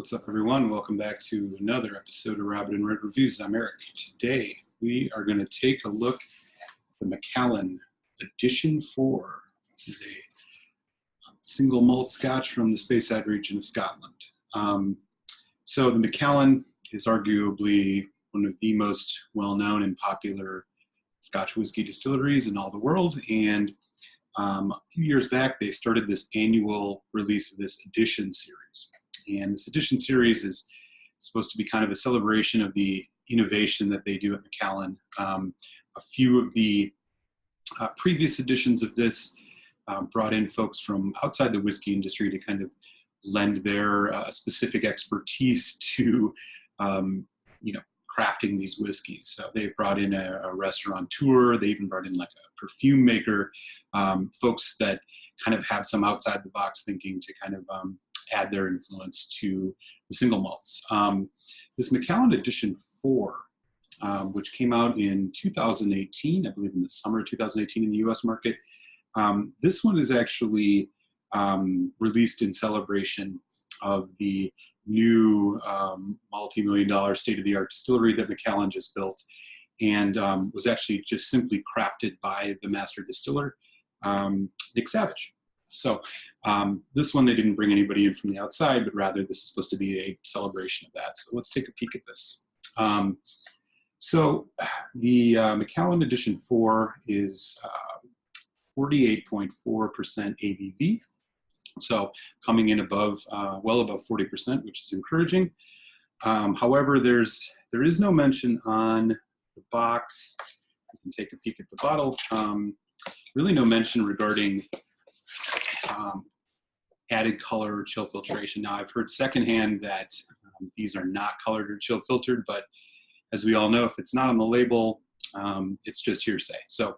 What's up, everyone? Welcome back to another episode of Rabbit and Red Reviews. I'm Eric. Today, we are going to take a look at the Macallan Edition 4. This is a single malt Scotch from the Speyside region of Scotland. So the Macallan is arguably one of the most well-known and popular Scotch whiskey distilleries in all the world. And a few years back, they started this annual release of this edition series. And this edition series is supposed to be kind of a celebration of the innovation that they do at Macallan. A few of the previous editions of this brought in folks from outside the whiskey industry to kind of lend their specific expertise to, crafting these whiskeys. So they brought in a restaurateur. They even brought in like a perfume maker, folks that kind of have some outside the box thinking to kind of add their influence to the single malts. This Macallan Edition 4, which came out in 2018, I believe in the summer of 2018 in the US market. This one is actually released in celebration of the new multi-million-dollar state-of-the-art distillery that Macallan just built, and was actually just simply crafted by the master distiller, Nick Savage. So this one, they didn't bring anybody in from the outside, but rather this is supposed to be a celebration of that. So let's take a peek at this. So the Macallan Edition 4 is 48.4% ABV. So coming in above, well above 40%, which is encouraging. However, there is no mention on the box. You can take a peek at the bottle. Really no mention regarding added color or chill filtration. Now, I've heard secondhand that these are not colored or chill filtered, but as we all know, if it's not on the label, it's just hearsay. So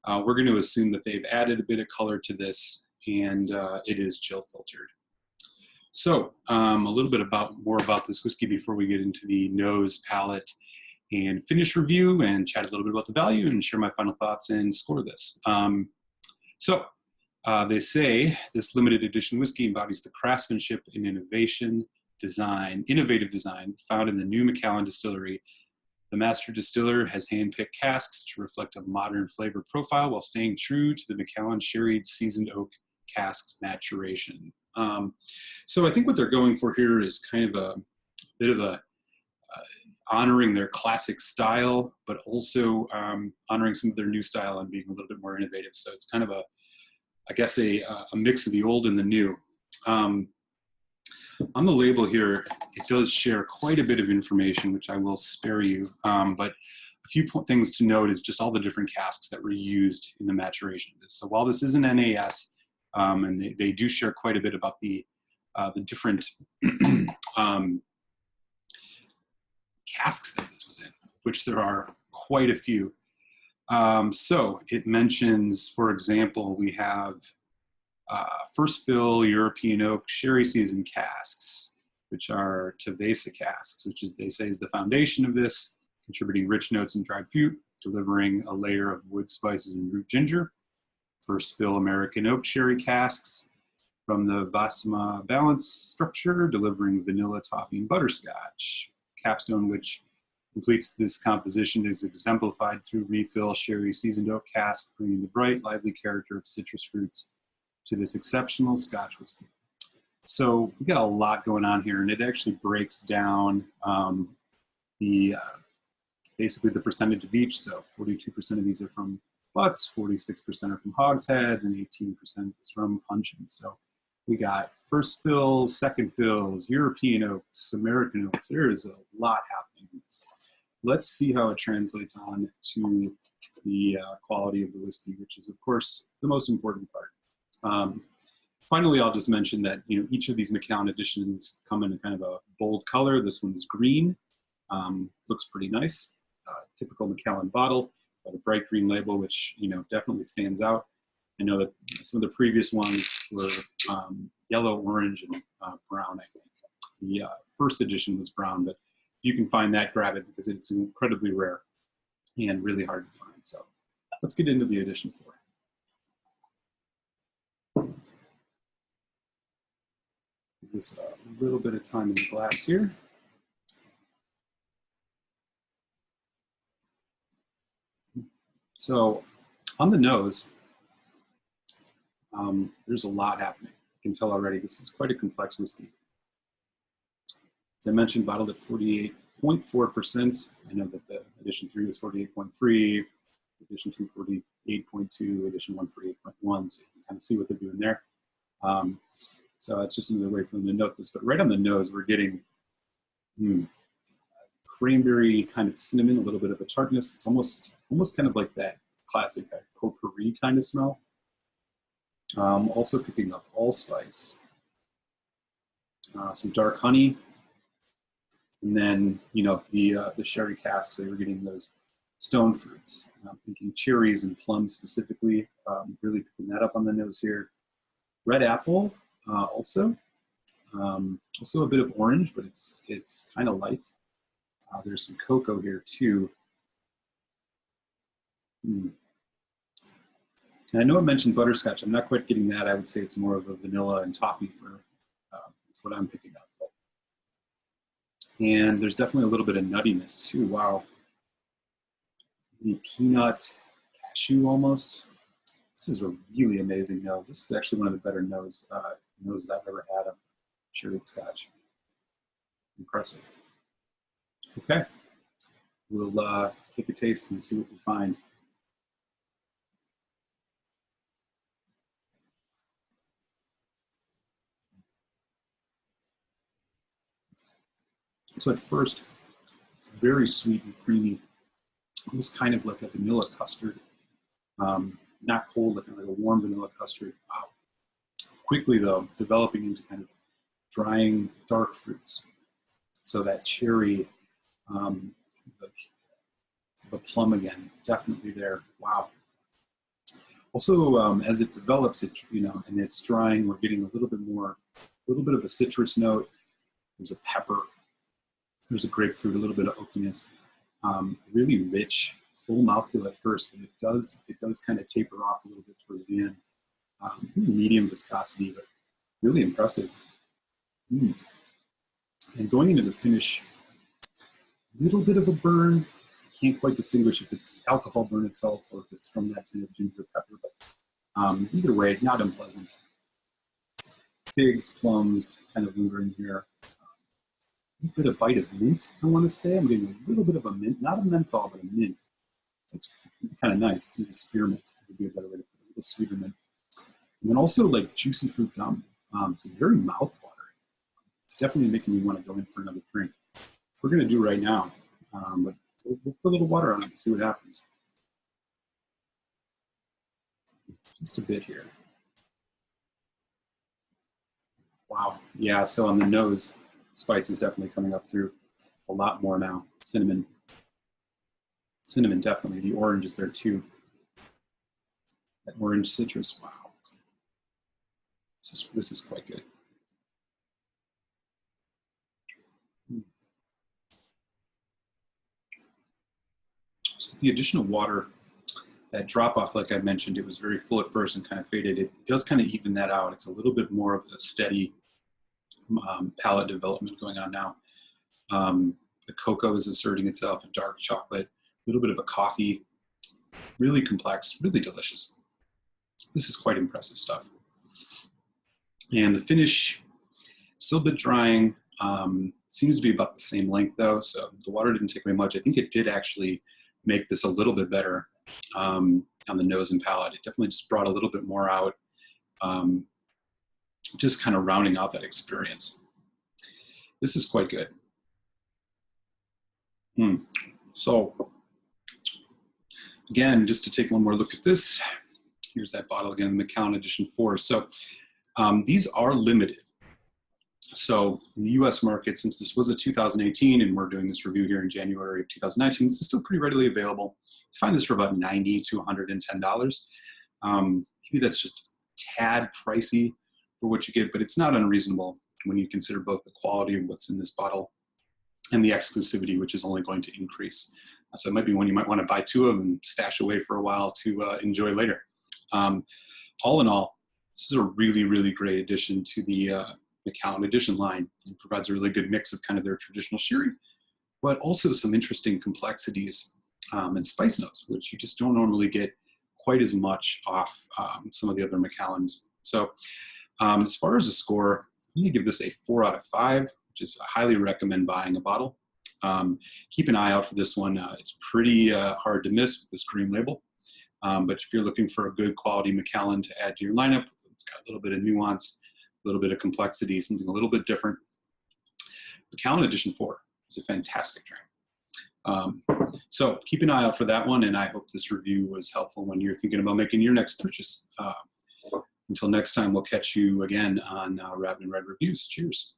we're going to assume that they've added a bit of color to this, and it is chill filtered. So a little bit more about this whiskey before we get into the nose, palate, and finish review, and chat a little bit about the value and share my final thoughts and score this. They say this limited edition whiskey embodies the craftsmanship and innovative design found in the new Macallan distillery. The master distiller has handpicked casks to reflect a modern flavor profile while staying true to the Macallan sherried seasoned oak casks maturation. So I think what they're going for here is kind of a bit of a honoring their classic style, but also honoring some of their new style and being a little bit more innovative. So it's kind of I guess a mix of the old and the new. On the label here, it does share quite a bit of information, which I will spare you. But a few things to note is just all the different casks that were used in the maturation of this. So while this is an NAS, and they do share quite a bit about the different casks that this was in, which there are quite a few. So it mentions, for example, we have first fill European oak sherry seasoned casks, which are Tavesa casks, which is, they say, is the foundation of this, contributing rich notes and dried fruit, delivering a layer of wood spices and root ginger. First fill American oak sherry casks from the Vasma balance structure, delivering vanilla, toffee, and butterscotch. Capstone, which completes this composition, is exemplified through refill sherry seasoned oak cask, bringing the bright, lively character of citrus fruits to this exceptional Scotch whiskey. So we got a lot going on here, and it actually breaks down basically the percentage of each. So 42% of these are from butts, 46% are from hogsheads, and 18% is from puncheons. So we got first fills, second fills, European oaks, American oaks. There is a lot happening in this. Let's see how it translates on to the quality of the whiskey, which is, of course, the most important part. Finally, I'll just mention that each of these Macallan editions come in a kind of a bold color. This one is green, looks pretty nice. Typical Macallan bottle, got a bright green label, which definitely stands out. I know that some of the previous ones were yellow, orange, and brown. I think the first edition was brown, but if you can find that, grab it, because it's incredibly rare and really hard to find. So let's get into the edition 4. Give this a little bit of time in the glass here. So on the nose, there's a lot happening. You can tell already this is quite a complex whiskey. As I mentioned, bottled at 48.4%. I know that the edition 3 was 48.3, edition 2 48.2, edition 1 48.1, so you can kind of see what they're doing there. So it's just another way for them to note this. But right on the nose, we're getting cranberry, kind of cinnamon, a little bit of a tartness. It's almost kind of like that classic potpourri kind of smell. Also picking up allspice, some dark honey, and then the sherry casks. So you're getting those stone fruits. I'm thinking cherries and plums specifically. Really picking that up on the nose here. Red apple, also a bit of orange, but it's kind of light. There's some cocoa here too. And I know I mentioned butterscotch. I'm not quite getting that. I would say it's more of a vanilla and toffee for. That's what I'm picking up. And there's definitely a little bit of nuttiness too. Wow. The peanut, cashew almost. This is a really amazing nose. This is actually one of the better noses I've ever had of sherry Scotch. Impressive. Okay, we'll take a taste and see what we find. So at first, very sweet and creamy, almost kind of like a vanilla custard. Not cold, like a warm vanilla custard. Wow. Quickly though, developing into kind of drying dark fruits. So that cherry, the plum again, definitely there. Wow. Also, as it develops, and it's drying, we're getting a little bit of a citrus note. There's a pepper. There's a grapefruit, a little bit of oakiness. Really rich, full mouthfeel at first, but it does kind of taper off a little bit towards the end. Medium viscosity, but really impressive. And going into the finish, a little bit of a burn. Can't quite distinguish if it's alcohol burn itself or if it's from that kind of ginger pepper, but either way, not unpleasant. Figs, plums, kind of lingering here. A bit of bite of mint, I want to say. I'm getting a little bit of a mint, not a menthol, but a mint. That's kind of nice. Maybe spearmint would be a better way to put it, a little sweeter mint. And then also like juicy fruit gum. So very mouth-watering. It's definitely making me want to go in for another drink. Which we're going to do right now, but we'll put a little water on it and see what happens. Just a bit here. Wow. Yeah, so on the nose, spice is definitely coming up through a lot more now. Cinnamon. Cinnamon, definitely. The orange is there too. That orange citrus, wow. This is quite good. So the additional water, that drop off, like I mentioned, it was very full at first and kind of faded. It does kind of even that out. It's a little bit more of a steady palate development going on now. The cocoa is asserting itself, a dark chocolate, a little bit of a coffee, really complex, really delicious. This is quite impressive stuff. And the finish, still a bit drying, seems to be about the same length though, so the water didn't take away much. I think it did actually make this a little bit better on the nose and palate. It definitely just brought a little bit more out, just kind of rounding out that experience. This is quite good. So again, just to take one more look at this, here's that bottle again, the Macallan Edition 4. So these are limited. So in the US market, since this was a 2018 and we're doing this review here in January of 2019, this is still pretty readily available. You find this for about $90 to $110. Maybe that's just a tad pricey for what you get, but it's not unreasonable when you consider both the quality of what's in this bottle and the exclusivity, which is only going to increase. So it might be one you might want to buy two of and stash away for a while to enjoy later. All in all, this is a really, really great addition to the Macallan Edition line. It provides a really good mix of kind of their traditional sherry, but also some interesting complexities and spice notes, which you just don't normally get quite as much off some of the other Macallans. So as far as a score, I'm gonna give this a 4 out of 5, which is I highly recommend buying a bottle. Keep an eye out for this one. It's pretty hard to miss with this green label. But if you're looking for a good quality Macallan to add to your lineup, it's got a little bit of nuance, a little bit of complexity, something a little bit different. Macallan Edition 4 is a fantastic drink. So keep an eye out for that one, and I hope this review was helpful when you're thinking about making your next purchase. Until next time, we'll catch you again on Rabbit and Red Reviews. Cheers.